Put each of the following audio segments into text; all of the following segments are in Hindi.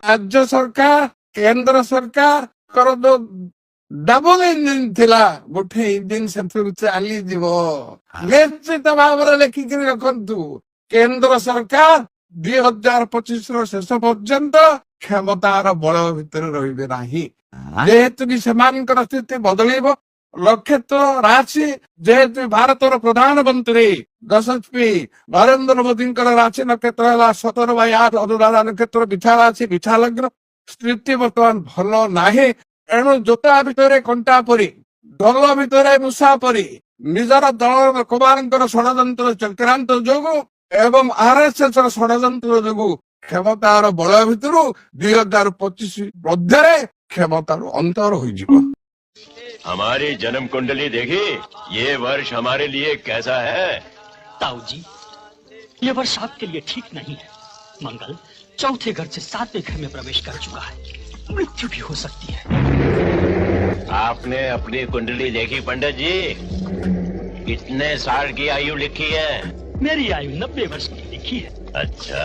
राज्य सरकार केंद्र सरकार कर जो डबल इंजिन थिला गोटे इंजिन से चली जीव निश्चित भाव लेखिक रखु केंद्र सरकार 2025 शेष पर्यंत क्षमतार बल भितर रही नाही जेहेतु कि सेमानकर स्थिति बदलिब लक्षेत्र राशि जेहेतु भारतर प्रधानमंत्री यशस्वी नरेंद्र मोदी राशि नक्षेत्र है 17/8 अनुराधा नक्षेत्र बिछा राशि बिछा लग्न स्थिति बर्तमान भल नाही एणु जोता भितर कंटा परी दल भितर मूषा परी निजर दल लोकमान षड्यंत्र चक्रांत जोगु एवं आरएसएस षड्यंत्र जोगु क्षमतार बल भितर 2025 मध्य क्षमतार अंतर हो हमारी जन्म कुंडली देखी ये वर्ष हमारे लिए कैसा है? ताऊ जी, ये वर्ष आपके लिए ठीक नहीं है। मंगल चौथे घर से 7वें घर में प्रवेश कर चुका है, मृत्यु भी हो सकती है। आपने अपनी कुंडली देखी पंडित जी? कितने साल की आयु लिखी है? मेरी आयु 90 वर्ष की लिखी है। अच्छा,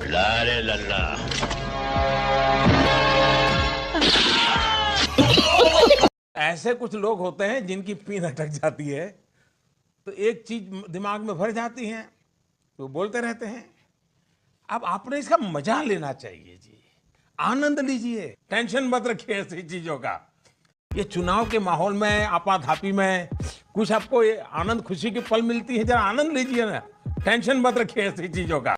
लारे लल्ला। ऐसे कुछ लोग होते हैं जिनकी पीन अटक जाती है तो एक चीज दिमाग में भर जाती है तो बोलते रहते हैं। अब आपने इसका मजा लेना चाहिए जी, आनंद लीजिए, टेंशन मत रखिए ऐसी चीजों का। ये चुनाव के माहौल में आपाधापी में कुछ आपको ये आनंद खुशी की पल मिलती है, जरा आनंद लीजिए ना, टेंशन मत रखिए ऐसी चीजों का।